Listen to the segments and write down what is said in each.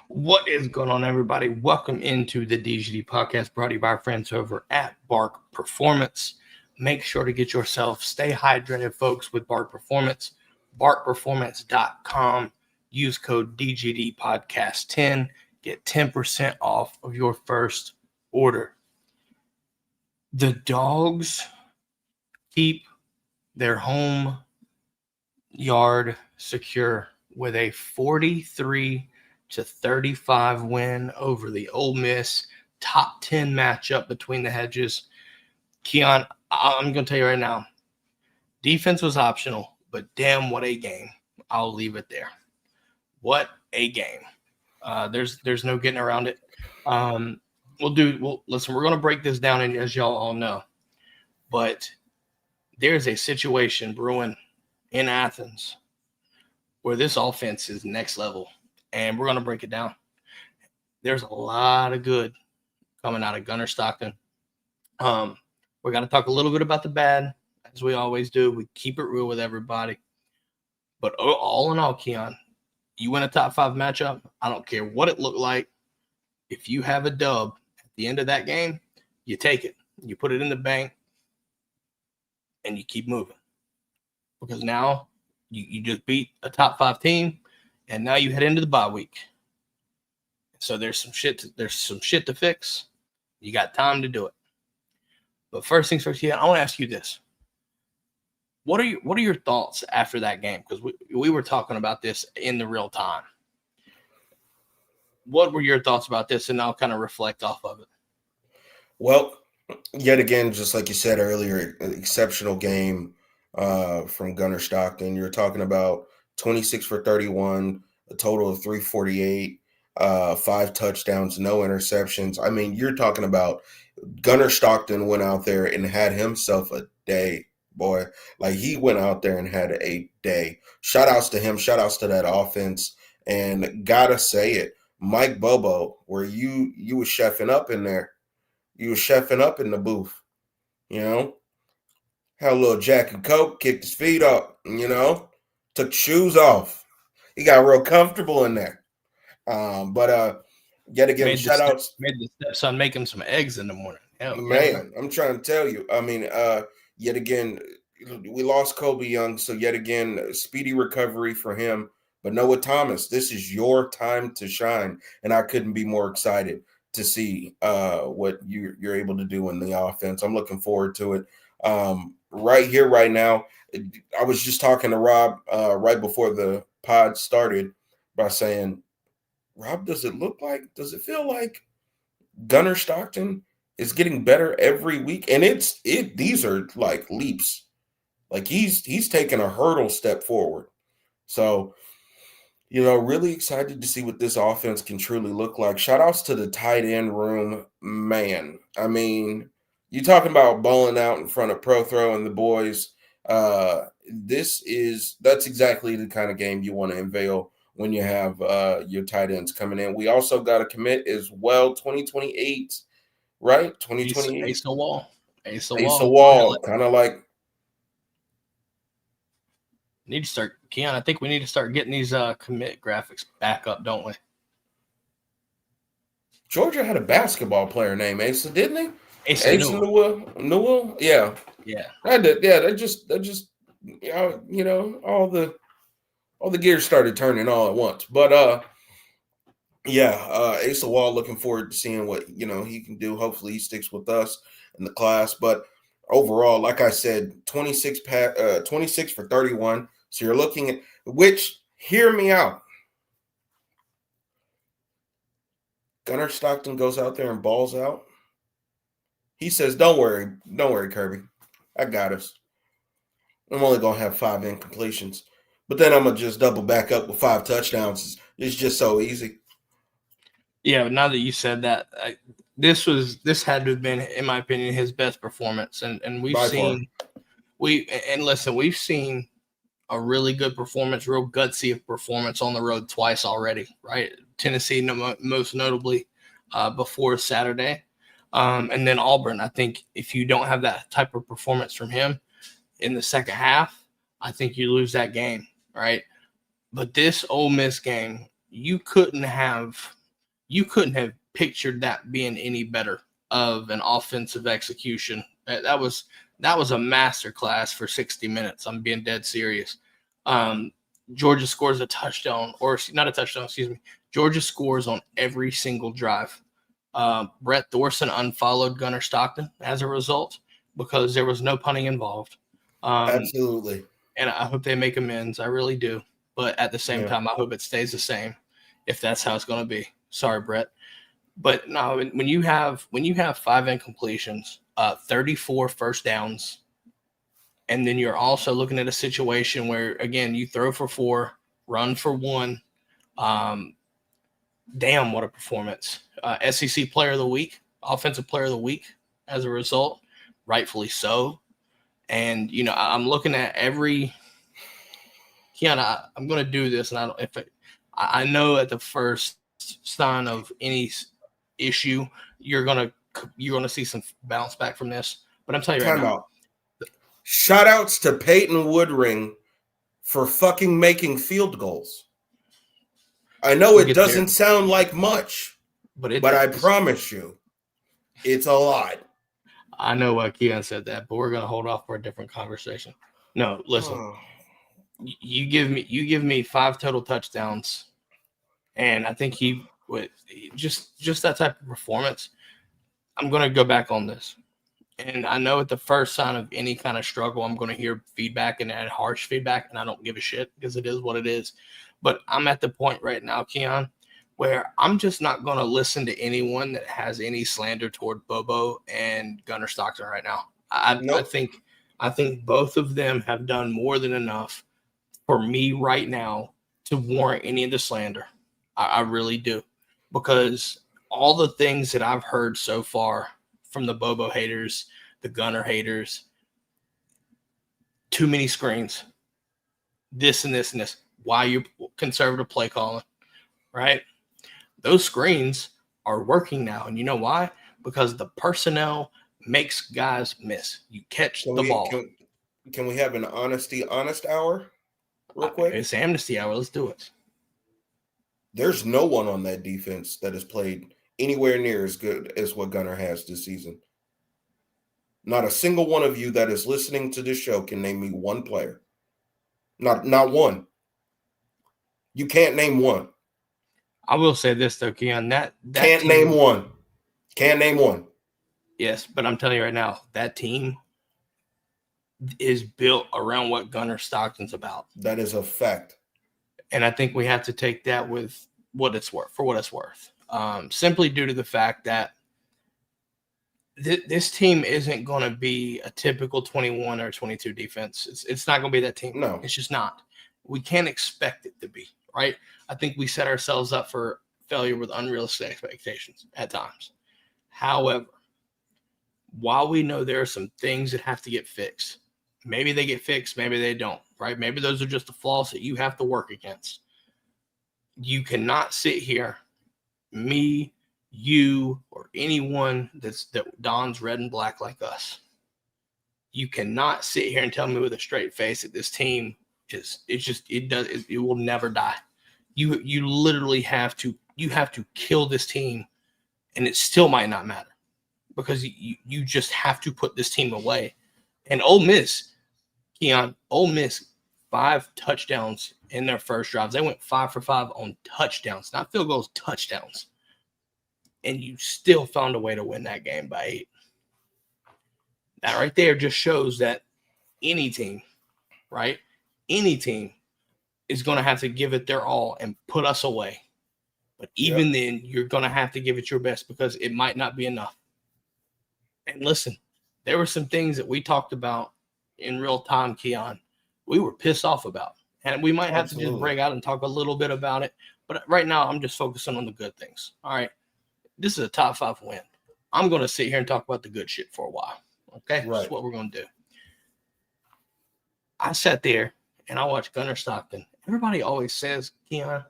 What is going on, everybody? Welcome into the DGD Podcast, brought to you by our friends over at Bark Performance. Make sure to get yourself, stay hydrated, folks, with Bark Performance. BarkPerformance.com. Use code DGD Podcast 10. Get 10% off of your first order. The Dawgs keep their home yard secure with a 43-35 win over the Ole Miss top 10 matchup between the hedges. Keon, I'm going to tell you right now, defense was optional, but damn, what a game. I'll leave it there. What a game. There's no getting around it. Listen, we're going to break this down, as y'all all know, but there's a situation brewing in Athens where this offense is next level, and we're going to break it down. There's a lot of good coming out of Gunnar Stockton. We're going to talk a little bit about the bad, as we always do. We keep it real with everybody. But all in all, Keon, you win a top 5 matchup. I don't care what it looked like. If you have a dub at the end of that game, you take it. You put it in the bank, and you keep moving. Because now you just beat a top 5 team, and now you head into the bye week. So there's some shit to fix. You got time to do it. But first things first, I want to ask you this. What are your thoughts after that game? Because we were talking about this in the real time. What were your thoughts about this? And I'll kind of reflect off of it. Well, yet again, just like you said earlier, an exceptional game from Gunnar Stockton. You're talking about 26 for 31, a total of 348, 5 touchdowns, no interceptions. I mean, you're talking about Gunnar Stockton went out there and had himself a day, boy. Like, he went out there and had a day. Shout outs to him. Shout outs to that offense. And gotta say it, Mike Bobo, where you was chefing up in there. You was chefing up in the booth, had a little Jack and Coke, kicked his feet up, took shoes off. He got real comfortable in there. But yet again, shout outs. Made the stepson making some eggs in the morning. Man, I'm trying to tell you. I mean, yet again, we lost Kobe Young, so yet again, speedy recovery for him. But Noah Thomas, this is your time to shine, and I couldn't be more excited to see what you're able to do in the offense. I'm looking forward to it. Right here, right now, I was just talking to Rob right before the pod started by saying, Rob, does it feel like Gunnar Stockton is getting better every week? And these are like leaps. Like he's taken a hurdle step forward. So, really excited to see what this offense can truly look like. Shout outs to the tight end room, man. I mean, you talking about balling out in front of Pro Throw and the boys. That's exactly the kind of game you want to unveil when you have your tight ends coming in. We also got to commit as well, 2028, right? 2028. Ace of Wall. Kind of like. Need to start, Keon. I think we need to start getting these commit graphics back up, don't we? Georgia had a basketball player named Asa, didn't he? Asa Newell. Yeah. That just all the gears started turning all at once. But Asa Wall, looking forward to seeing what he can do. Hopefully he sticks with us in the class. But overall, like I said, 26 for 31. So you're looking at which, hear me out. Gunnar Stockton goes out there and balls out. He says, don't worry, Kirby. I got us. I'm only going to have 5 incompletions. But then I'm going to just double back up with 5 touchdowns. It's just so easy. Yeah, now that you said that, this had to have been, in my opinion, his best performance. And we've seen a really good performance, real gutsy performance on the road twice already, right? Tennessee, most notably, before Saturday. And then Auburn. I think if you don't have that type of performance from him in the second half, I think you lose that game, right? But this Ole Miss game, you couldn't have pictured that being any better of an offensive execution. That was a master class for 60 minutes. I'm being dead serious. Georgia scores a touchdown, or not a touchdown, excuse me. Georgia scores on every single drive. Brett Thorson unfollowed Gunnar Stockton as a result because there was no punting involved. Absolutely. And I hope they make amends. I really do. But at the same time, I hope it stays the same if that's how it's going to be. Sorry, Brett. But no, when you have 5 incompletions, 34 first downs, and then you're also looking at a situation where, again, you throw for 4, run for 1. Damn, what a performance. SEC Player of the Week, Offensive Player of the Week as a result, rightfully so. And, I'm looking at every – Keon, I'm going to do this, and I know at the first sign of any issue, you're going to see some bounce back from this. But I'm telling you right now. Shout outs to Peyton Woodring for fucking making field goals. I know it doesn't sound like much, but I promise you, it's a lot. I know why Keon said that, but we're going to hold off for a different conversation. No, listen. You give me 5 total touchdowns, and I think he would just that type of performance. I'm going to go back on this. And I know at the first sign of any kind of struggle, I'm going to hear feedback and harsh feedback, and I don't give a shit because it is what it is. But I'm at the point right now, Keon, where I'm just not going to listen to anyone that has any slander toward Bobo and Gunnar Stockton right now. I think both of them have done more than enough for me right now to warrant any of the slander. I really do. Because all the things that I've heard so far from the Bobo haters, the Gunnar haters, too many screens, this and this and this. Why you conservative play calling, right? Those screens are working now. And you know why? Because the personnel makes guys miss. You catch the ball. Can we have an honest hour real quick? It's amnesty hour. Let's do it. There's no one on that defense that has played anywhere near as good as what Gunnar has this season. Not a single one of you that is listening to this show can name me one player. Not one. You can't name one. I will say this though, Keon. That can't team, name one. Can't name one. Yes, but I'm telling you right now, that team is built around what Gunnar Stockton's about. That is a fact. And I think we have to take that with what it's worth, for what it's worth. Simply due to the fact that this team isn't going to be a typical 21 or 22 defense. It's not going to be that team. No. It's just not. We can't expect it to be, right? I think we set ourselves up for failure with unrealistic expectations at times. However, while we know there are some things that have to get fixed, maybe they get fixed, maybe they don't, right? Maybe those are just the flaws that you have to work against. You cannot sit here, me, you, or anyone that dons red and black like us. You cannot sit here and tell me with a straight face that this team it will never die. You literally have to kill this team, and it still might not matter because you just have to put this team away. And Ole Miss, Keon, 5 touchdowns in their first drives. They went 5 for 5 on touchdowns, not field goals, touchdowns. And you still found a way to win that game by 8. That right there just shows that any team, right? Any team is going to have to give it their all and put us away. But even then, you're going to have to give it your best because it might not be enough. And listen, there were some things that we talked about in real time, Keon, we were pissed off about. And we might have to just break out and talk a little bit about it. But right now, I'm just focusing on the good things. All right. This is a top 5 win. I'm going to sit here and talk about the good shit for a while. Okay? Right. That's what we're going to do. I sat there and I watched Gunnar Stockton. Everybody always says, Keon,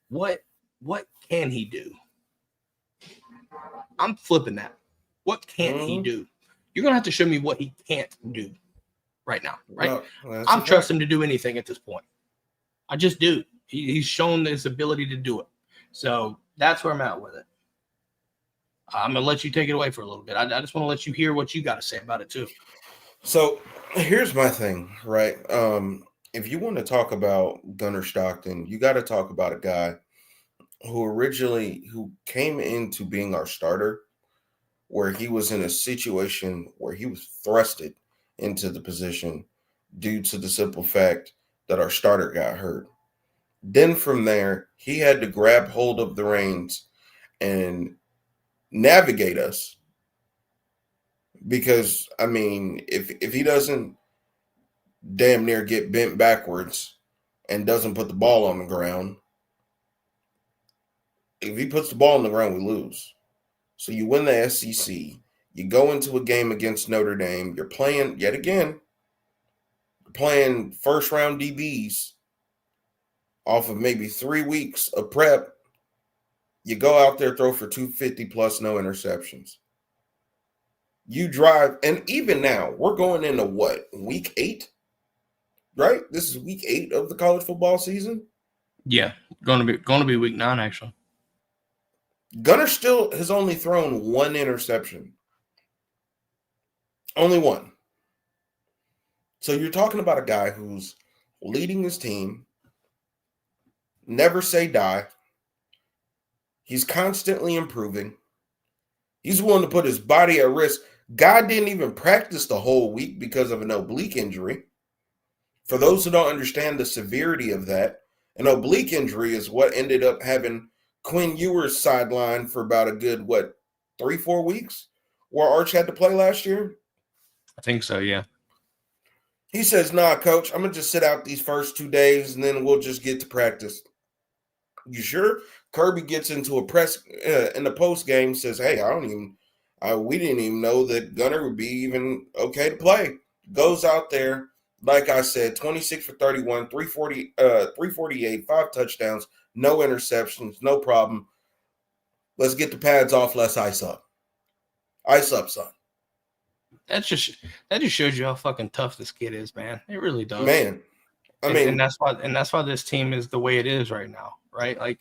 what can he do? I'm flipping that. What can't he do? You're going to have to show me what he can't do right now, right? No, I'm trusting him to do anything at this point. I just do. He's shown his ability to do it. So that's where I'm at with it. I'm going to let you take it away for a little bit. I just want to let you hear what you got to say about it too. So here's my thing, right? If you want to talk about Gunnar Stockton, you got to talk about a guy who came into being our starter, where he was in a situation where he was thrusted into the position due to the simple fact that our starter got hurt. Then from there, he had to grab hold of the reins and navigate us. Because, I mean, if he doesn't damn near get bent backwards and doesn't put the ball on the ground, if he puts the ball on the ground, we lose. So you win the SEC. You go into a game against Notre Dame. You're playing, yet again, playing first-round DBs off of maybe 3 weeks of prep. You go out there, throw for 250 plus, no interceptions. You drive, and even now, we're going into what, week 8? Right? This is week 8 of the college football season? Yeah, going to be week 9, actually. Gunnar still has only thrown 1 interception. Only 1. So you're talking about a guy who's leading his team, never say die. He's constantly improving. He's willing to put his body at risk. God didn't even practice the whole week because of an oblique injury. For those who don't understand the severity of that, an oblique injury is what ended up having Quinn Ewers sidelined for about a good, 3-4 weeks, where Arch had to play last year? I think so, yeah. He says, nah, coach, I'm going to just sit out these first 2 days, and then we'll just get to practice. You sure? Kirby gets into a press in the post game, says, hey, we didn't even know that Gunnar would be even okay to play. Goes out there, like I said, 26 for 31, 348, 5 touchdowns, no interceptions, no problem. Let's get the pads off. Let's ice up. Ice up, son. That just shows you how fucking tough this kid is, man. It really does. Man. And that's why this team is the way it is right now, right? Like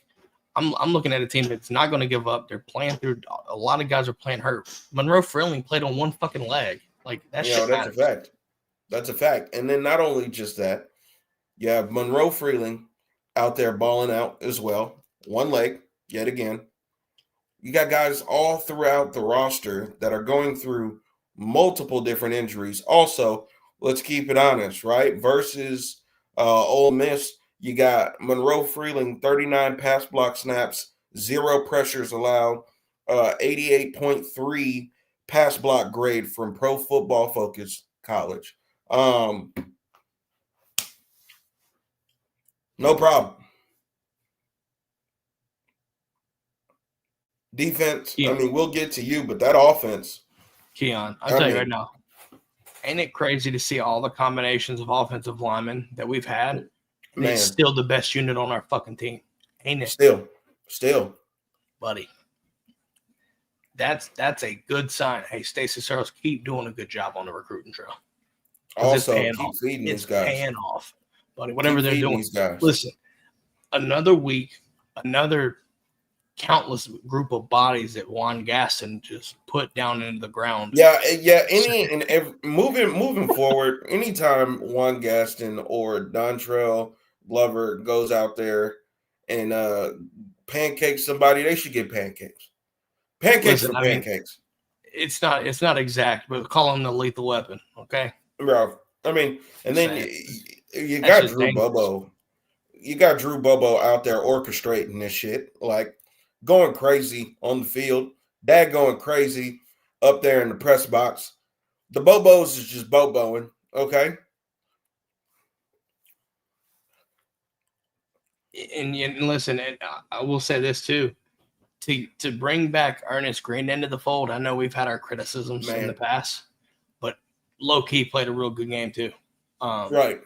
I'm looking at a team that's not going to give up. They're playing through. A lot of guys are playing hurt. Monroe Freeling played on 1 fucking leg. Like that shit. That's a fact. That's a fact. And then not only just that, you have Monroe Freeling out there balling out as well. 1 leg, yet again. You got guys all throughout the roster that are going through multiple different injuries. Also, let's keep it honest, right? Versus Ole Miss, you got Monroe Freeling, 39 pass block snaps, 0 pressures allowed, 88.3 pass block grade from Pro Football Focus College. No problem. Defense, Yeah. I mean, we'll get to you, but that offense. Keon, I'll tell you right now, ain't it crazy to see all the combinations of offensive linemen that we've had? And it's still the best unit on our fucking team. Ain't it? Still. Buddy. That's a good sign. Hey, Stacey Searles, keep doing a good job on the recruiting trail. Also, keep feeding these guys. It's paying off, buddy. Whatever they're doing. Listen, another week, another countless group of bodies that Juan Gaston just put down into the ground. Yeah. Moving forward, anytime Juan Gaston or Dontrell Glover goes out there and pancakes somebody, they should get pancakes. Pancakes for pancakes. It's not exact, but call him the lethal weapon, okay? Bro, I mean, and then you got Drew Bobo. You got Drew Bobo out there orchestrating this shit, like going crazy on the field. Dad going crazy up there in the press box. The Bobos is just Boboing, okay? And listen, and I will say this too. To bring back Ernest Green into the fold, I know we've had our criticisms in the past, but low-key played a real good game too. Right.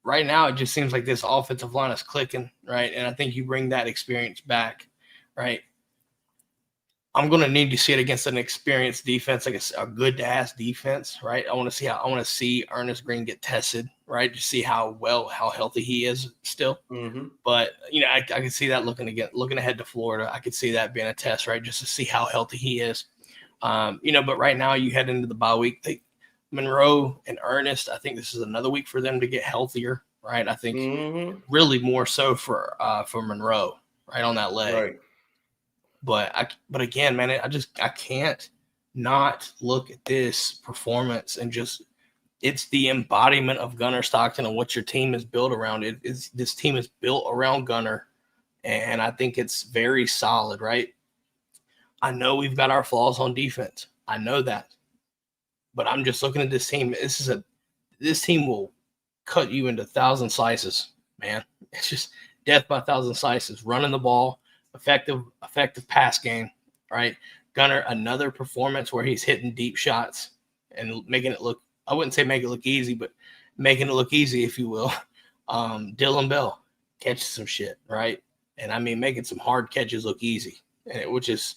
Right now, it just seems like this offensive line is clicking, right? And I think you bring that experience back, right? I'm going to need to see it against an experienced defense, like a good ass defense, right? I want to see Ernest Green get tested, right? To see how healthy he is still. Mm-hmm. But I can see that looking ahead to Florida. I could see that being a test, right? Just to see how healthy he is. But right now you head into the bye week. Monroe and Ernest, I think this is another week for them to get healthier, right? I think really more so for Monroe, right on that leg. Right. But again, man, I can't not look at this performance and just it's the embodiment of Gunnar Stockton and what your team is built around. This team is built around Gunnar, and I think it's very solid, right? I know we've got our flaws on defense. I know that. But I'm just looking at this team. This team will cut you into 1,000 slices, man. It's just death by 1,000 slices. Running the ball, effective pass game, right? Gunnar, another performance where he's hitting deep shots and making it look, I wouldn't say make it look easy, but making it look easy, if you will. Dylan Bell catches some shit, right? And I mean, making some hard catches look easy, which is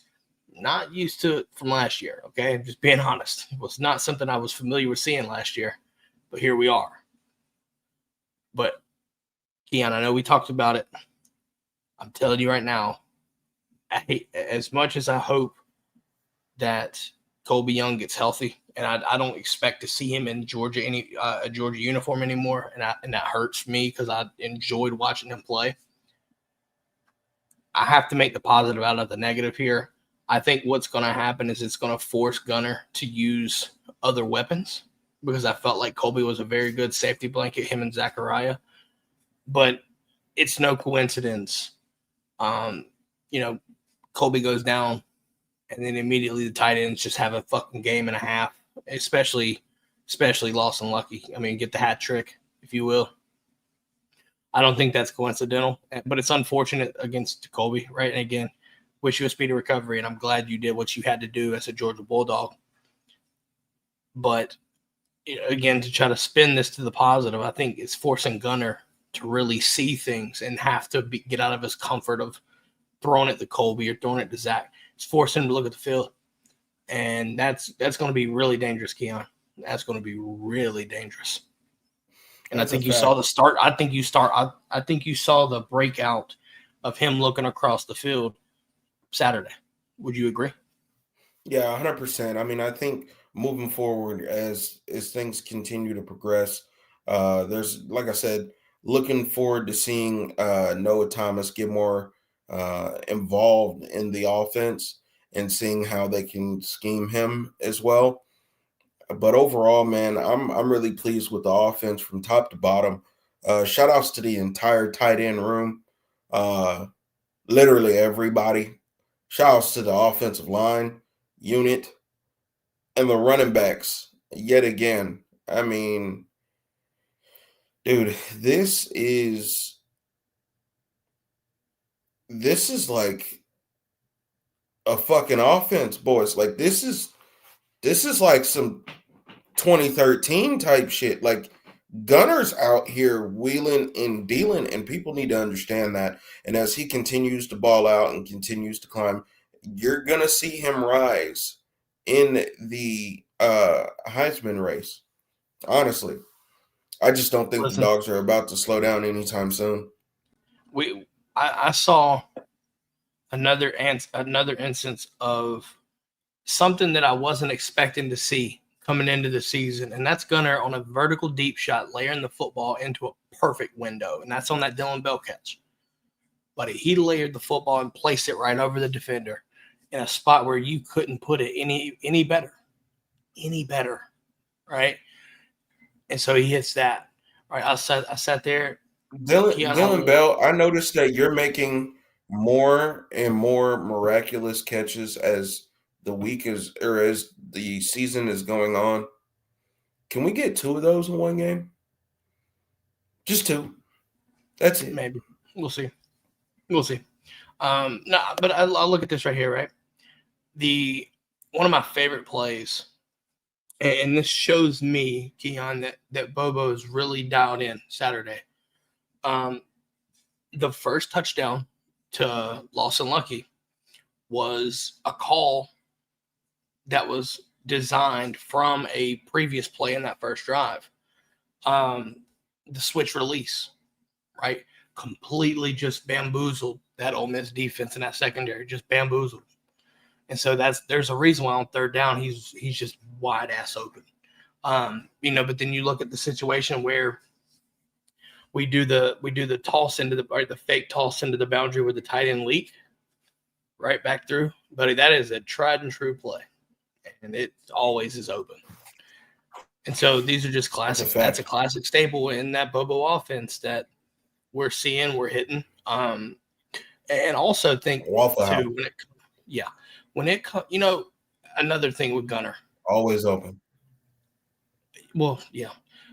not used to it from last year, okay? I'm just being honest. It was not something I was familiar with seeing last year, but here we are. But, Keon, I know we talked about it. I'm telling you right now, as much as I hope that Colby Young gets healthy, and I don't expect to see him in a Georgia uniform anymore, and that hurts me because I enjoyed watching him play. I have to make the positive out of the negative here. I think what's going to happen is it's going to force Gunnar to use other weapons because I felt like Colby was a very good safety blanket, him and Zachariah. But it's no coincidence. Colby goes down, and then immediately the tight ends just have a fucking game and a half, especially Lawson Lucky. I mean, get the hat trick, if you will. I don't think that's coincidental, but it's unfortunate against Colby, right? And again, wish you a speedy recovery, and I'm glad you did what you had to do as a Georgia Bulldog. But, again, to try to spin this to the positive, I think it's forcing Gunnar to really see things and have to get out of his comfort of throwing it to Colby or throwing it to Zach. It's forcing him to look at the field, and that's going to be really dangerous, Keon. That's going to be really dangerous. And I think you saw the start. I think you saw the breakout of him looking across the field Saturday. Would you agree? Yeah, 100%. I mean, I think moving forward as things continue to progress, there's, like I said, looking forward to seeing Noah Thomas get more involved in the offense and seeing how they can scheme him as well. But overall, man, I'm really pleased with the offense from top to bottom. Shout outs to the entire tight end room. Literally everybody. Shout outs to the offensive line unit and the running backs yet again. I mean, dude, this is like a fucking offense, boys. Like this is like some 2013 type shit. Like Gunner's out here wheeling and dealing, and people need to understand that. And as he continues to ball out and continues to climb, you're gonna see him rise in the Heisman race. Honestly, I just don't think the Dogs are about to slow down anytime soon. I saw another instance of something that I wasn't expecting to see coming into the season, and that's Gunnar on a vertical deep shot, layering the football into a perfect window, and that's on that Dylan Bell catch. But he layered the football and placed it right over the defender in a spot where you couldn't put it any better, right? And so he hits that. Right, I sat there. Dylan Bell, I noticed that you're making more and more miraculous catches as the week is, or as the season is going on. Can we get 2 of those in one game? Just 2. That's it. Maybe. We'll see. No, but I'll look at this right here, right? One of my favorite plays, and this shows me, Keon, that Bobo is really dialed in Saturday. The first touchdown to Lawson Lucky was a call that was designed from a previous play in that first drive. The switch release, right? Completely just bamboozled that Ole Miss defense in that secondary, just bamboozled. And so there's a reason why on third down he's just wide ass open. But then you look at the situation where we do the toss into the fake toss into the boundary with the tight end leak right back through. Buddy, that is a tried and true play. And it always is open. And so these are just classic. That's a classic staple in that Bobo offense that we're seeing, we're hitting. And also think too, when it comes, another thing with Gunnar, always open. Well, yeah.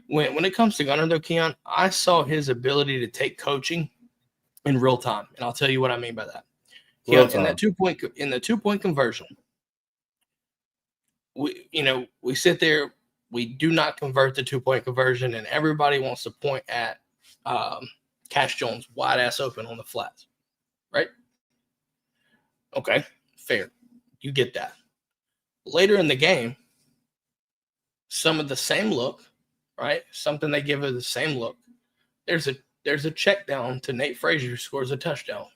When it comes to Gunnar though, Keon, I saw his ability to take coaching in real time, and I'll tell you what I mean by that. Keon, in the 2-point conversion, we sit there, we do not convert the 2-point conversion, and everybody wants to point at Cash Jones wide ass open on the flats, right? Okay, fair. You get that. Later in the game, some of the same look, right? Something they give her the same look. There's a check down to Nate Frazier who scores a touchdown.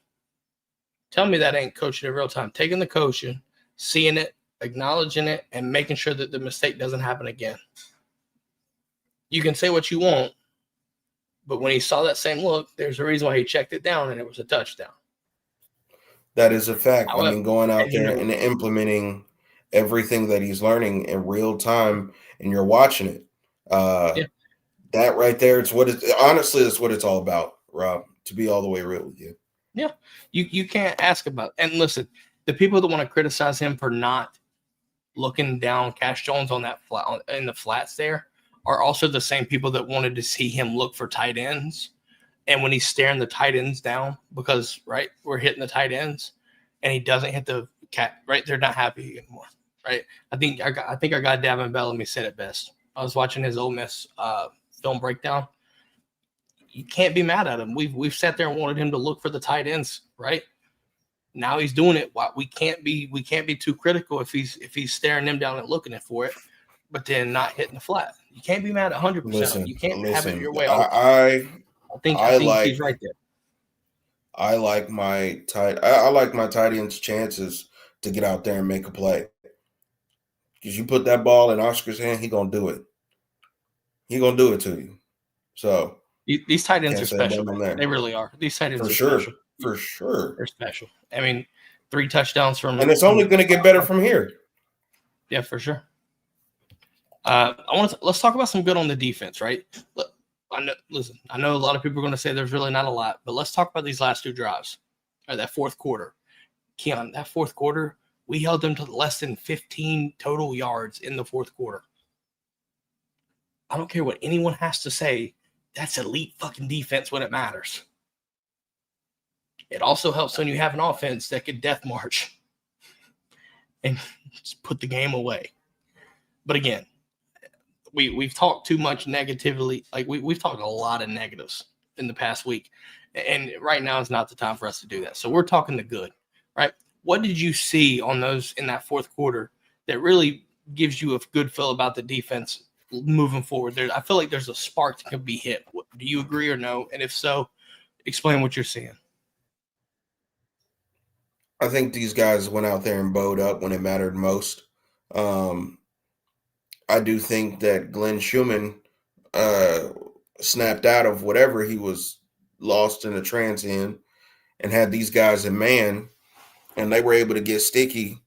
Tell me that ain't coaching in real time. Taking the coaching, seeing it, acknowledging it, and making sure that the mistake doesn't happen again. You can say what you want, but when he saw that same look, there's a reason why he checked it down, and it was a touchdown. That is a fact. Going out there and implementing everything that he's learning in real time, and you're watching it. That right there, that's what it's all about, Rob, to be all the way real with you. Yeah. You can't ask about, and listen, the people that want to criticize him for not looking down Cash Jones on that flat in the flats there are also the same people that wanted to see him look for tight ends. And when he's staring the tight ends down, because we're hitting the tight ends, and he doesn't hit the cat, right? They're not happy anymore, right? I think our guy Davin Bellamy said it best. I was watching his Ole Miss film breakdown. You can't be mad at him. We've sat there and wanted him to look for the tight ends, right? Now he's doing it. We can't be too critical if he's staring them down and looking for it, but then not hitting the flat. You can't be mad at 100%. You can't have it your way. I think he's right there. I like my tight end's chances to get out there and make a play. Because you put that ball in Oscar's hand, he's gonna do it. He's gonna do it to you. So these tight ends are special. They really are. These tight ends are special. For sure. They're special. I mean, 3 touchdowns from, and it's only going to get better from here. Yeah, for sure. Let's talk about some good on the defense, right? Look, I know a lot of people are going to say there's really not a lot, but let's talk about these last 2 drives. Or that fourth quarter. Keon, that fourth quarter, we held them to less than 15 total yards in the fourth quarter. I don't care what anyone has to say. That's elite fucking defense when it matters. It also helps when you have an offense that could death march and just put the game away. But again, we've talked too much negatively. Like we've talked a lot of negatives in the past week. And right now is not the time for us to do that. So we're talking the good, right? What did you see on those in that fourth quarter that really gives you a good feel about the defense moving forward? I feel like there's a spark that can be hit. Do you agree or no? And if so, explain what you're seeing. I think these guys went out there and bowed up when it mattered most. I do think that Glenn Schumann snapped out of whatever he was lost in the trance in and had these guys in man, and they were able to get sticky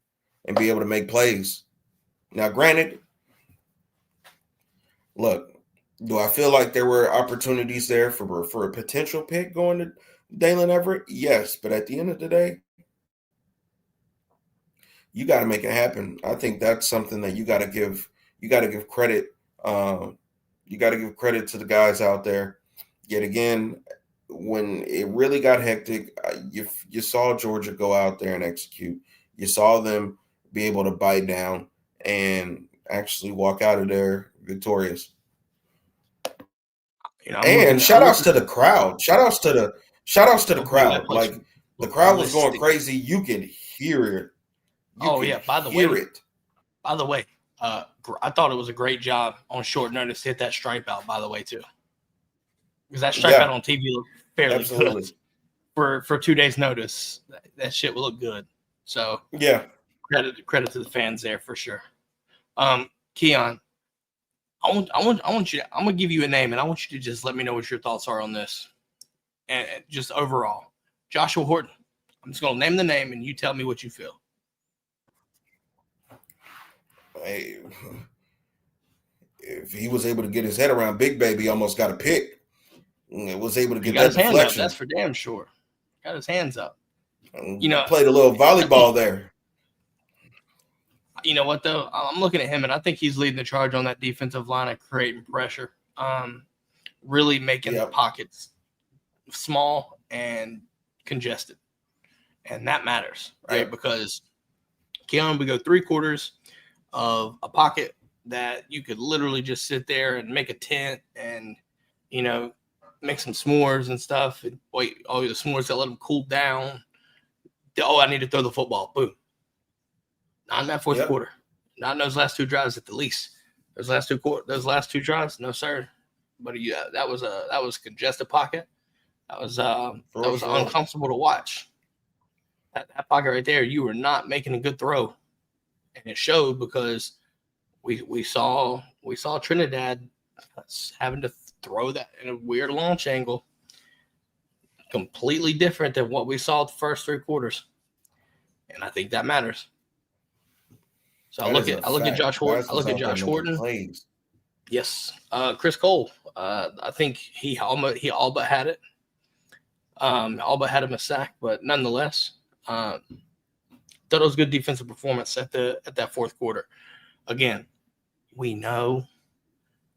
and be able to make plays. Now, granted, look, do I feel like there were opportunities there for a potential pick going to Dalen Everett? Yes, but at the end of the day, you got to make it happen. I think that's something that you got to give credit. You got to give credit to the guys out there. Yet again, when it really got hectic, you saw Georgia go out there and execute. You saw them be able to bite down and actually walk out of there victorious. And shout outs to the crowd. Shout outs to the crowd. Like the crowd was going crazy. You could hear it. You Oh can yeah. hear it. By the way, I thought it was a great job on short notice to hit that stripe out. By the way, too, because that stripe out Yeah, on TV looked fairly absolutely. good for 2 days notice. That shit will look good. So Yeah. credit to the fans there for sure. Keon, I want you. I'm gonna give you a name, and I want you to just let me know what your thoughts are on this, and just overall, Joshua Horton. I'm just gonna name the name, and you tell me what you feel. Hey, if he was able to get his head around Big Baby, almost got a pick. Was able to He get got that his hands up. deflection. That's for damn sure. Got his hands up. Played a little volleyball there. You know what though? I'm looking at him, and I think he's leading the charge on that defensive line of creating pressure. Really making the pockets small and congested, and that matters, right? Yep. Because Keon, we go 3/4 of a pocket that you could literally just sit there and make a tent and, make some s'mores and stuff. And wait, the s'mores that let them cool down. I need to throw the football. Boom. Not in that fourth quarter. Not in those last 2 drives at the least. Those last 2 drives, no sir. But that was a congested pocket. That was uncomfortable to watch. That pocket right there, you were not making a good throw, and it showed because we saw Trinidad having to throw that in a weird launch angle, completely different than what we saw the first 3 quarters, and I think that matters. So I look at Josh Horton. I look at Josh Horton. Plays. Yes, Chris Cole. I think he all but had it. All but had him a sack, but nonetheless, thought it was good defensive performance at that fourth quarter. Again, we know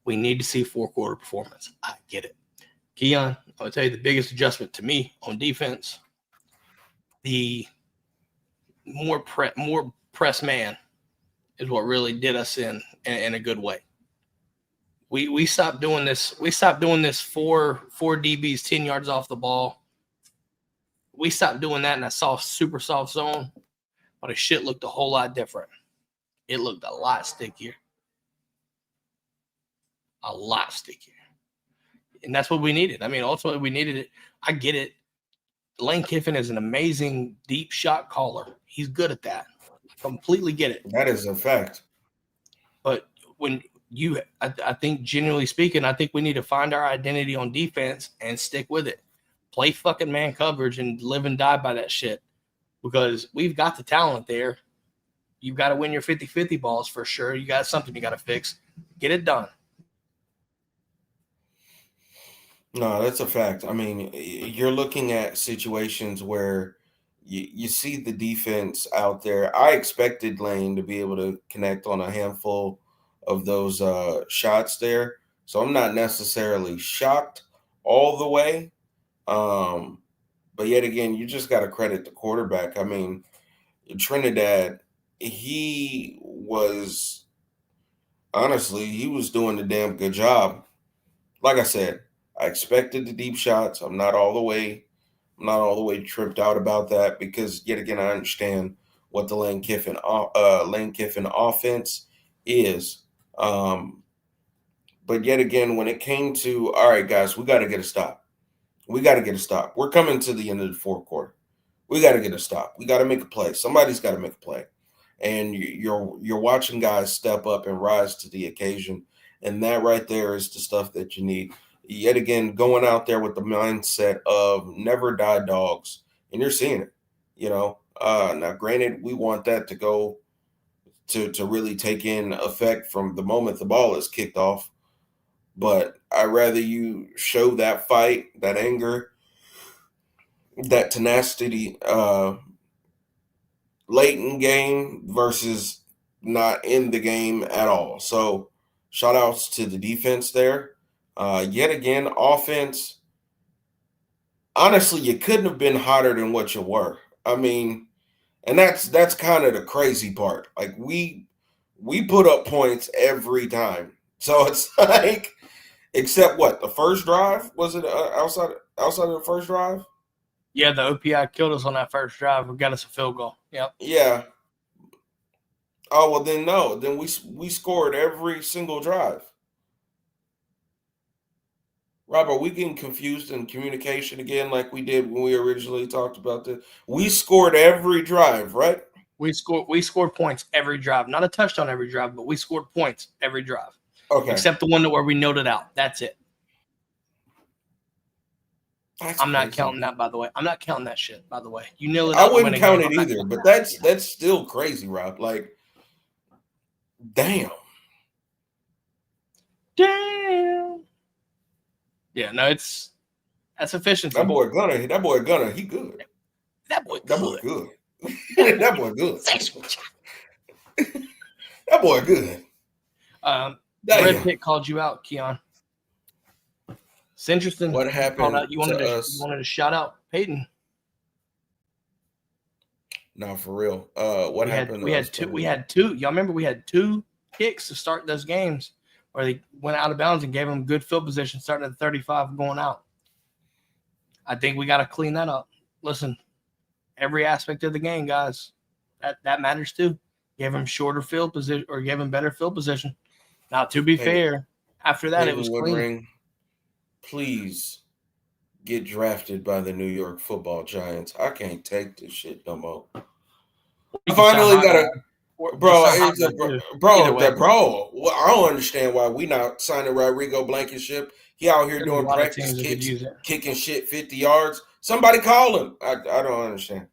we need to see 4-quarter performance. I get it. Keon, I'll tell you the biggest adjustment to me on defense, the more press man is what really did us in a good way. We stopped doing this. We stopped doing this four DBs 10 yards off the ball. We stopped doing that in that super soft zone, but the shit looked a whole lot different. It looked a lot stickier. A lot stickier. And that's what we needed. I mean, ultimately we needed it. I get it. Lane Kiffin is an amazing deep shot caller. He's good at that. I completely get it. That is a fact. But I think genuinely speaking, I think we need to find our identity on defense and stick with it. Play fucking man coverage and live and die by that shit, because we've got the talent there. You've got to win your 50-50 balls for sure. You got something you got to fix. Get it done. No, that's a fact. I mean, you're looking at situations where you see the defense out there. I expected Lane to be able to connect on a handful of those shots there. So I'm not necessarily shocked all the way. But yet again, you just got to credit the quarterback. I mean, Trinidad, he was doing a damn good job. Like I said, I expected the deep shots. I'm not all the way tripped out about that, because yet again, I understand what the Lane Kiffin offense is. But yet again, when it came to, all right, guys, we got to get a stop. We're coming to the end of the fourth quarter. We got to get a stop. We got to make a play. Somebody's got to make a play. And you're watching guys step up and rise to the occasion. And that right there is the stuff that you need. Yet again, going out there with the mindset of never die dogs. And you're seeing it, Now, granted, we want that to go to really take in effect from the moment the ball is kicked off. But I'd rather you show that fight, that anger, that tenacity late in game versus not in the game at all. So shout outs to the defense there. Yet again, offense, honestly, you couldn't have been hotter than what you were. I mean, and that's kind of the crazy part. Like we put up points every time. So it's like, except what, the first drive? Was it outside of the first drive? Yeah, the OPI killed us on that first drive. We got us a field goal. Yep. Yeah. Oh well, then no. Then we scored every single drive. Rob, are we getting confused in communication again, like we did when we originally talked about this? We scored every drive, right? We scored points every drive. Not a touchdown every drive, but we scored points every drive. Okay. Except the one where we nailed it out. That's it. I'm not counting that, by the way. I'm not counting that shit, by the way. You nail it out. I wouldn't count it either, but that's still crazy, Rob. Like, damn. Yeah, no, that's efficiency. That boy Gunnar, he good. That boy good. That boy good. That boy good. That boy good. Red Pit called you out, Keon. It's interesting. What happened? You wanted to shout out Peyton. No, for real. What happened? We had two. Y'all remember we had 2 kicks to start those games where they went out of bounds and gave them good field position starting at 35 going out. I think we got to clean that up. Listen, every aspect of the game, guys, that matters too. Give them shorter field position or give them better field position. Now, to be fair, after that, it was clean. Please get drafted by the New York Football Giants. I can't take this shit no more. I finally got a bro. Well, I don't understand why we not signing Rodrigo Blankenship. He out here doing practice kicks, kicking shit 50 yards. Somebody call him. I don't understand.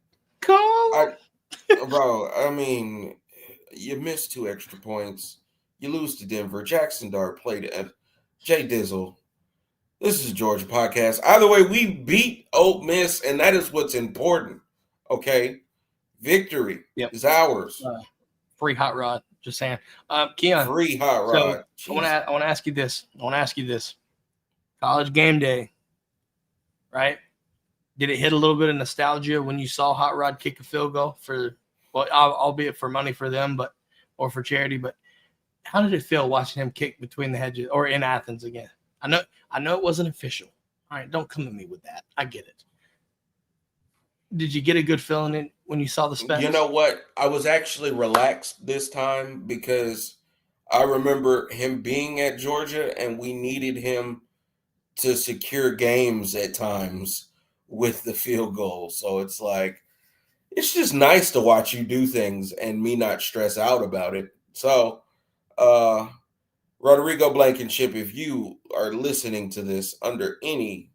Bro, I mean, you missed 2 extra points. You lose to Denver. Jackson Dart played at Jay Dizzle. This is Georgia Podcast. Either way, we beat Ole Miss, and that is what's important. Okay? Victory is ours. Free hot rod. Just saying. Keon. Free hot rod. So I want to ask you this. College game day, right? Did it hit a little bit of nostalgia when you saw Hot Rod kick a field goal albeit for money for them, or for charity? But how did it feel watching him kick between the hedges or in Athens again? I know it wasn't official. All right, don't come at me with that. I get it. Did you get a good feeling when you saw the specs? You know what? I was actually relaxed this time because I remember him being at Georgia and we needed him to secure games at times with the field goal. So it's like, it's just nice to watch you do things and me not stress out about it. So, Rodrigo Blankenship, if you are listening to this under any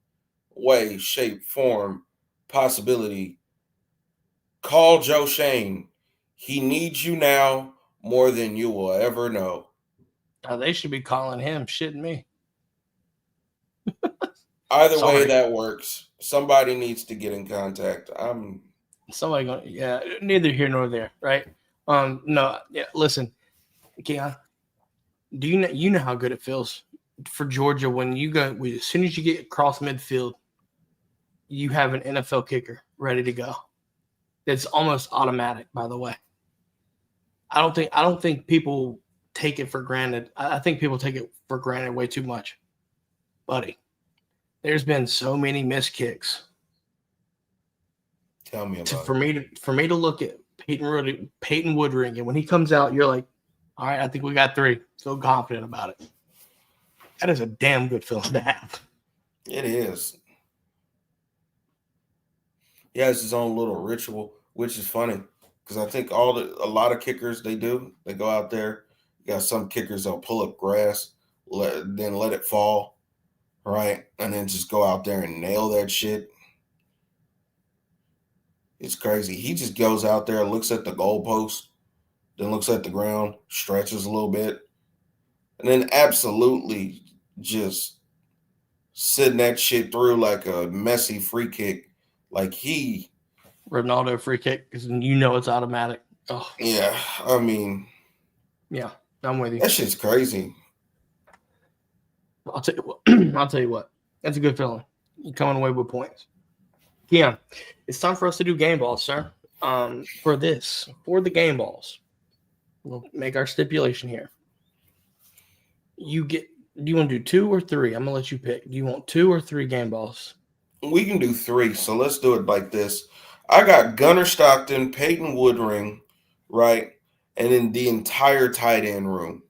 way, shape, form, possibility, call Joe Shane. He needs you now more than you will ever know. They should be calling him, shitting me. Either way that works. Somebody needs to get in contact. Neither here nor there, right? Listen, Keon, do you know how good it feels for Georgia when you go as soon as you get across midfield, you have an NFL kicker ready to go. It's almost automatic, by the way. I don't think people take it for granted. I think people take it for granted way too much. Buddy, there's been so many missed kicks. Tell me about it. For me to look at Peyton Woodring, and when he comes out, you're like, all right, I think we got 3. Feel confident about it. That is a damn good feeling to have. It is. He has his own little ritual, which is funny because I think a lot of kickers they go out there. You got some kickers that'll pull up grass, then let it fall, right, and then just go out there and nail that shit. It's crazy. He just goes out there, looks at the goalpost, then looks at the ground, stretches a little bit, and then absolutely just sitting that shit through like a messy free kick. Like Ronaldo free kick, because it's automatic. Oh. Yeah, I mean. Yeah, I'm with you. That shit's crazy. I'll tell you what. That's a good feeling. You're coming away with points. Keon, it's time for us to do game balls, sir. For the game balls, we'll make our stipulation here. Do you want to do 2 or 3? I'm gonna let you pick. Do you want 2 or 3 game balls? We can do 3, so let's do it like this. I got Gunnar Stockton, Peyton Woodring, right, and then the entire tight end room.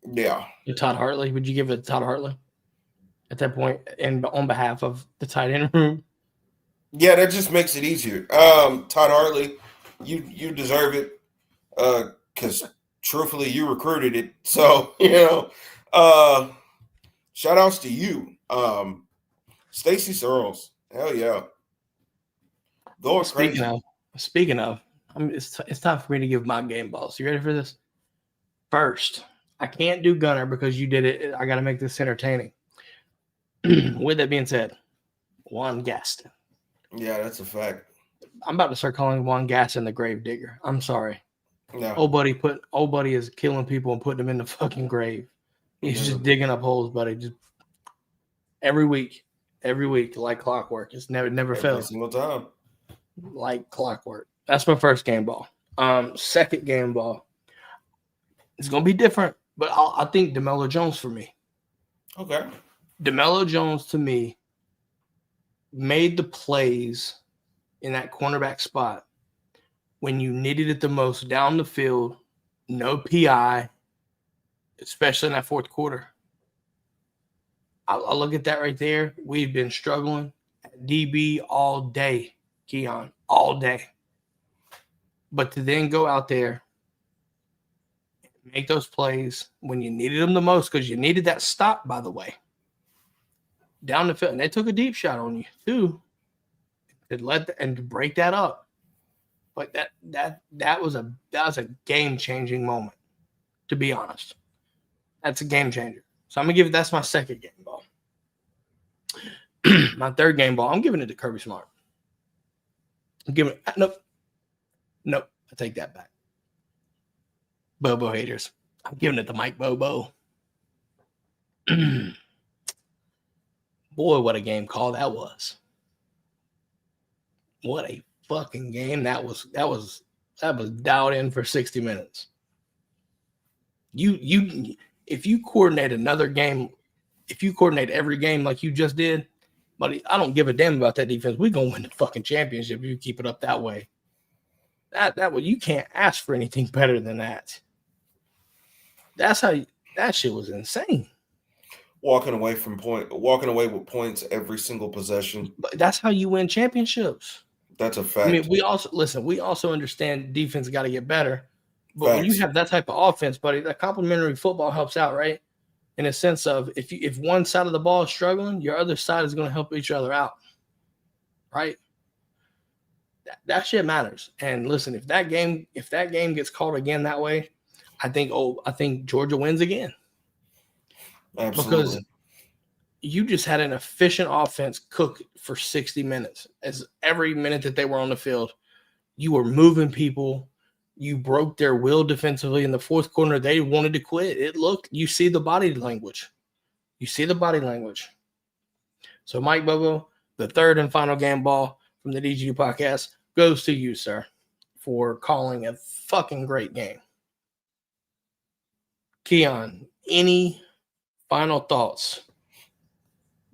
Yeah, Todd Hartley. Would you give it to Todd Hartley at that point, and on behalf of the tight end room? yeah, that just makes it easier. Todd Hartley, you deserve it, because truthfully, you recruited it, so shout outs to you. Stacey Searles, hell yeah, going crazy. Speaking of, it's time for me to give my game balls. You ready for this? First, I can't do Gunner because you did it. I got to make this entertaining. With that being said, Juan Gaston. Yeah, that's a fact. I'm about to start calling Juan Gaston the grave digger. I'm sorry. No. Old buddy is killing people and putting them in the fucking grave. He's just digging up holes, buddy. Just every week, like clockwork. It's never fails. Every single time. Like clockwork. That's my first game ball. Second game ball. It's gonna be different, but I think DeMello Jones for me. Okay. DeMello Jones to me made the plays in that cornerback spot when you needed it the most down the field, no PI, especially in that fourth quarter. I look at that right there. We've been struggling at DB all day, Keon, all day. But to then go out there, make those plays when you needed them the most, because you needed that stop, by the way, down the field. And they took a deep shot on you, too, to break that up. But that was a game-changing moment, to be honest. That's a game changer. So I'm gonna that's my second game ball. My third game ball, I'm giving it to Kirby Smart. I'm giving it nope. I take that back. Bobo haters. I'm giving it to Mike Bobo. Boy, what a game call that was. What a fucking game that was dialed in for 60 minutes. If you coordinate another game, if you coordinate every game like you just did, buddy, I don't give a damn about that defense. We're gonna win the fucking championship if you keep it up that way. That way, you can't ask for anything better than that. That's how that shit was insane. Walking away with points every single possession. But that's how you win championships. That's a fact. I mean, we also understand defense got to get better. But when you have that type of offense, buddy, that complementary football helps out, right? In a sense of if one side of the ball is struggling, your other side is going to help each other out, right? That shit matters. And listen, if that game gets called again that way, I think Georgia wins again. Absolutely. Because you just had an efficient offense cook for 60 minutes. As every minute that they were on the field, you were moving people. You broke their will defensively in the fourth quarter. They wanted to quit. You see the body language. So, Mike Bobo, the third and final game ball from the DGD podcast goes to you, sir, for calling a fucking great game. Keon, any final thoughts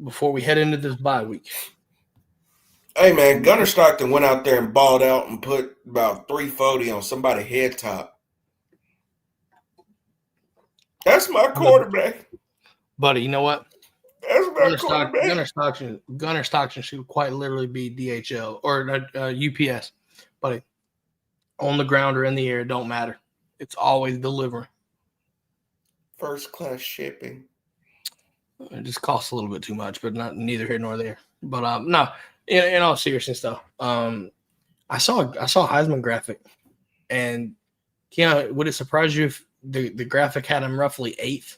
before we head into this bye week? Hey, man, Gunnar Stockton went out there and balled out and put about 340 on somebody's head top. That's my quarterback. Buddy, you know what? That's my quarterback. Gunnar Stockton should quite literally be DHL or UPS. Buddy, on the ground or in the air, it don't matter. It's always delivering. First class shipping. It just costs a little bit too much, but neither here nor there. But no. In all seriousness, though, I saw a Heisman graphic, and would it surprise you if the graphic had him roughly 8th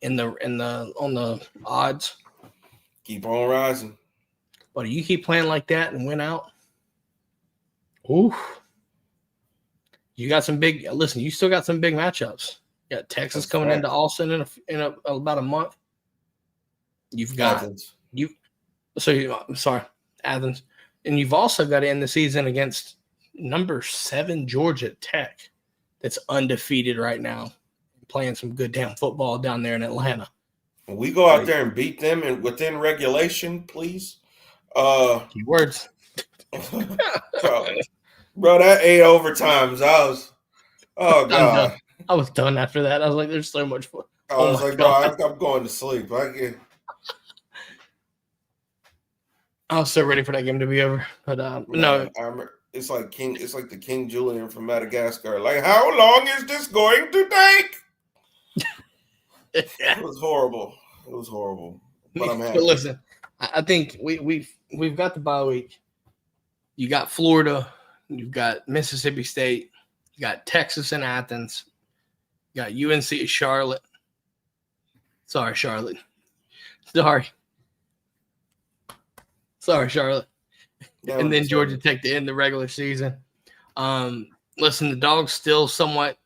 on the odds? Keep on rising, but you keep playing like that and win out. Ooh, you got some big. Listen, you still got some big matchups. You got Texas coming into Austin in about a month. You've got Athens. Athens. And you've also got to end the season against number 7 Georgia Tech that's undefeated right now, playing some good damn football down there in Atlanta. We go out there and beat them and within regulation, please. Keywords. bro, that 8 overtimes. Oh I'm done. God. I was done after that. I was like, there's so much fun. I Oh was my like, God. bro, I'm going to sleep. I was so ready for that game to be over. But no. It's like the King Julian from Madagascar. Like, how long is this going to take? It was horrible. It was horrible. But I'm happy. But listen, I think we've got the bye week. You got Florida, you've got Mississippi State, you got Texas and Athens, you got UNC at Charlotte. Sorry, Charlotte. Sorry, Charlotte. And then Georgia Tech to end the regular season. Listen, the Dogs still somewhat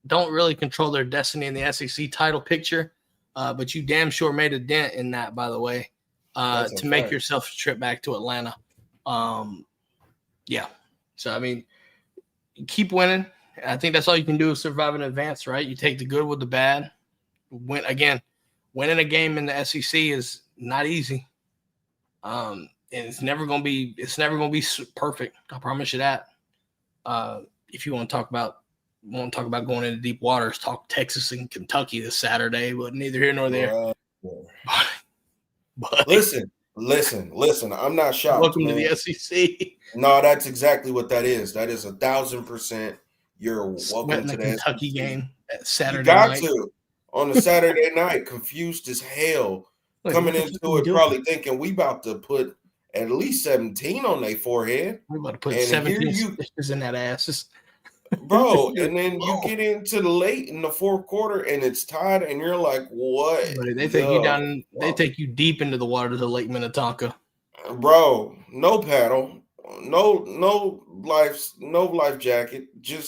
don't really control their destiny in the SEC title picture, but you damn sure made a dent in that, by the way, to make yourself a trip back to Atlanta. Yeah. So, I mean, keep winning. I think that's all you can do is survive and advance, right? You take the good with the bad. Winning a game in the SEC is not easy. And it's never gonna be perfect. I promise you that. If you want to talk about going into deep waters, talk Texas and Kentucky this Saturday, but neither here nor there. But listen. I'm not shocked. Welcome to the SEC. No, that's exactly what that is. That is 1,000%. You're welcome to the Kentucky SEC. game at Saturday night. You got to on a Saturday night, confused as hell, coming into it probably thinking we about to put at least 17 on their forehead. We're about to put 17 stitches in that ass. Bro, and then you get into the late in the fourth quarter and it's tied, and you're like, what? They take you down, they take you deep into the waters of Lake Minnetonka. Bro, no paddle, no life jacket, you're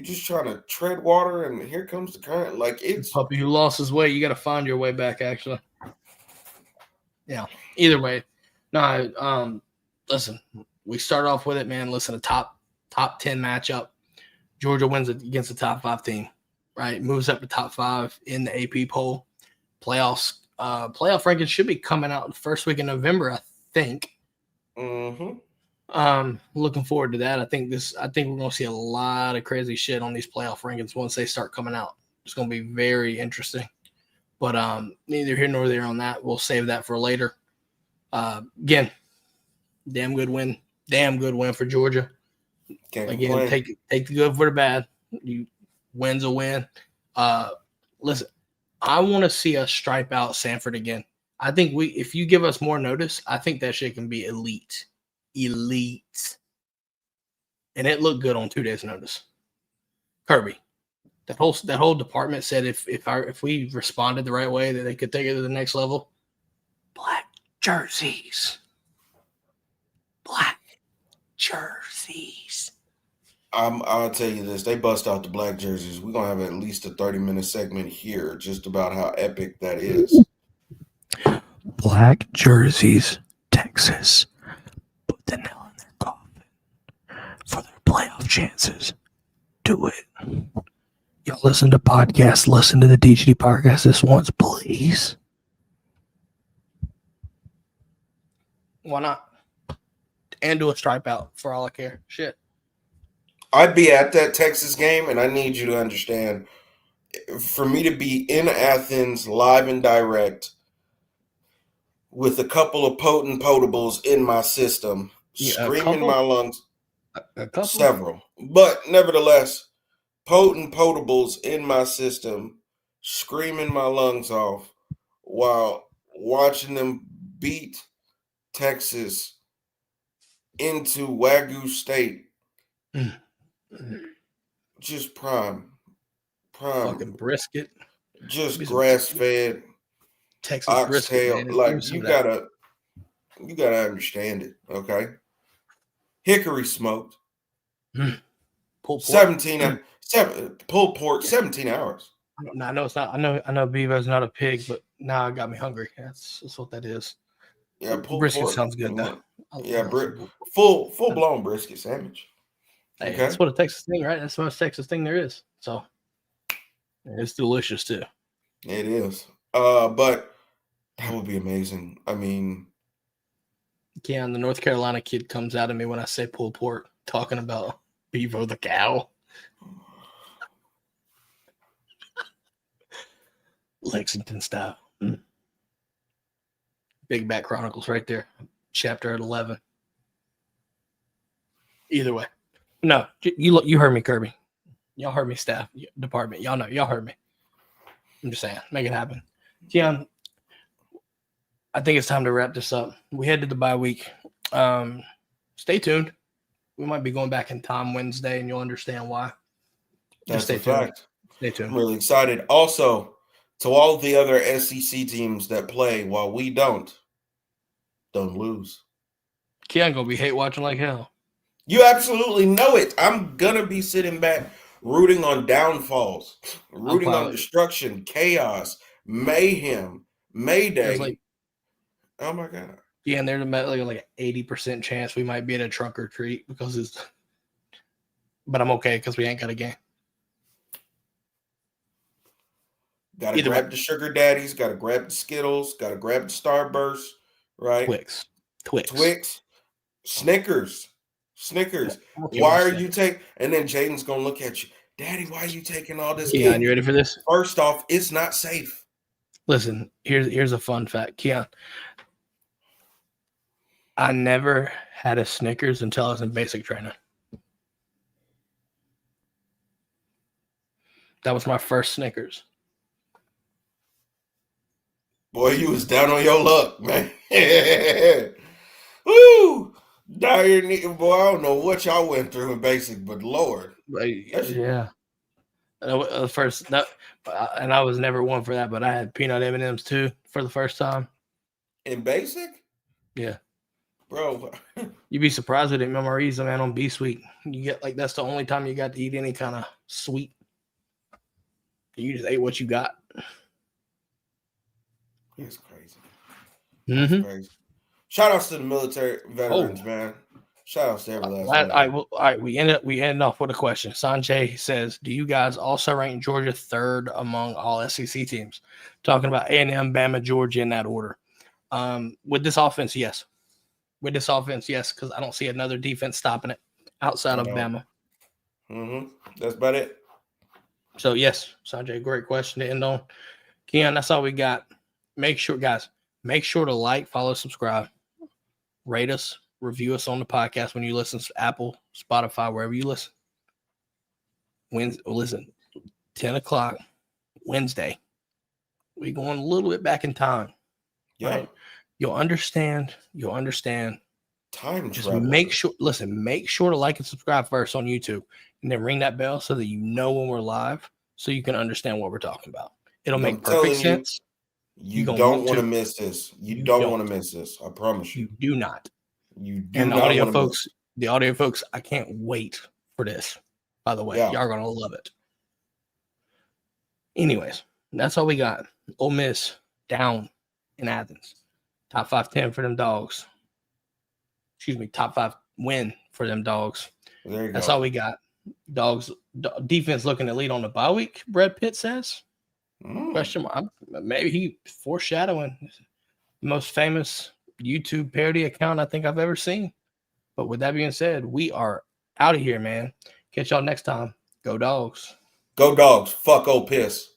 just trying to tread water, and here comes the current. Like, it's puppy who lost his way. You got to find your way back, actually. Yeah. Either way, no. Listen, we start off with it, man. Listen, a top 10 matchup. Georgia wins against the top 5 team, right? Moves up to top 5 in the AP poll. Playoff rankings should be coming out the first week in November, I think. Looking forward to that. I think we're gonna see a lot of crazy shit on these playoff rankings once they start coming out. It's gonna be very interesting. But neither here nor there on that. We'll save that for later. Again, damn good win for Georgia. Again, take the good for the bad. Win's a win. Listen, I want to see us stripe out Sanford again. I think if you give us more notice, I think that shit can be elite. And it looked good on 2 days' notice. Kirby, that whole department said if we responded the right way, that they could take it to the next level. Black jerseys. I'll tell you this. They bust out the black jerseys. We're going to have at least a 30-minute segment here just about how epic that is. Black jerseys, Texas. Put the nail in their coffin for their playoff chances. Do it. Y'all listen to podcasts. Listen to the DGD Podcast this once, please. Why not? And do a stripe out for all I care. Shit. I'd be at that Texas game, and I need you to understand, for me to be in Athens live and direct with a couple of potent potables in my system, screaming my lungs, several, but nevertheless, potent potables in my system, screaming my lungs off while watching them beat Texas into Wagyu State. Just prime fucking brisket, just grass fed Texas oxtail. Brisket, like you gotta understand it, okay? Hickory smoked, pulled pork. 17 pulled pork, 17 hours. I know it's not. I know Bevo's not a pig, but now it got me hungry. That's what that is. Yeah, pulled brisket pork sounds good though. Yeah, full blown brisket sandwich. Hey, okay. That's what a Texas thing, right? That's the most Texas thing there is. So it's delicious too. It is. But that would be amazing. I mean, Yeah, the North Carolina kid comes out of me when I say pulled pork, talking about Bevo the cow. Lexington style. Big Back Chronicles right there. Chapter at 11. Either way. No, you heard me, Kirby. Y'all heard me, staff, department. Y'all know. Y'all heard me. I'm just saying. Make it happen. Keon, I think it's time to wrap this up. We head to the bye week. Stay tuned. We might be going back in time Wednesday, and you'll understand why. That's a fact. Stay tuned. I'm really excited. Also, to all the other SEC teams that play while we don't lose. Keon gonna be hate watching like hell. You absolutely know it. I'm gonna be sitting back rooting on downfalls, rooting on destruction, chaos, mayhem, mayday. Oh my God. Yeah, and there's like an 80% chance we might be at a trunk or treat but I'm okay because we ain't got a game. Gotta grab the sugar daddies, gotta grab the Skittles, gotta grab the Starburst, right? Twix. Snickers. Why are you taking? And then Jaden's gonna look at you, Daddy. Why are you taking all this? Keon, you ready for this? First off, it's not safe. Listen, here's a fun fact, Keon. I never had a Snickers until I was in basic training. That was my first Snickers. Boy, you was down on your luck, man. Woo! Boy, I don't know what y'all went through in basic, but Lord. Yeah. And I was never one for that, but I had peanut M&Ms too for the first time. In basic? Yeah. Bro. You'd be surprised with it, memories, man, on B Sweet. You get that's the only time you got to eat any kind of sweet. You just ate what you got. It's crazy. Mm-hmm. Crazy. Shout outs to the military veterans, man. Shout outs to every last one. All right, we end off with a question. Sanjay says, do you guys also rank Georgia third among all SEC teams? Talking about A&M, Bama, Georgia in that order. With this offense, yes. Because I don't see another defense stopping it outside of Bama. Mm-hmm. That's about it. So, yes, Sanjay, great question to end on. Keon, that's all we got. Make sure to like, follow, subscribe, rate us, review us on the podcast when you listen to Apple, Spotify, wherever you listen. Listen, 10 o'clock Wednesday. We're going a little bit back in time. Yeah. Right? You'll understand. Time Just travel. make sure to like and subscribe first on YouTube and then ring that bell so that you know when we're live so you can understand what we're talking about. It'll make perfect sense. You don't want to miss this. You don't want to miss this. I promise you. You do not. You do and not. The audio folks, I can't wait for this. By the way, y'all are gonna love it. Anyways, that's all we got. Ole Miss down in Athens. Top 5-10 for them Dogs. Excuse me, top 5 win for them Dogs. That's all we got. Dogs defense looking to lead on the bye week. Brad Pitt says. Question mark. Maybe he foreshadowing the most famous YouTube parody account I think I've ever seen. But with that being said, we are out of here, man. Catch y'all next time. Go Dogs. Go Dogs. Fuck Ole Piss.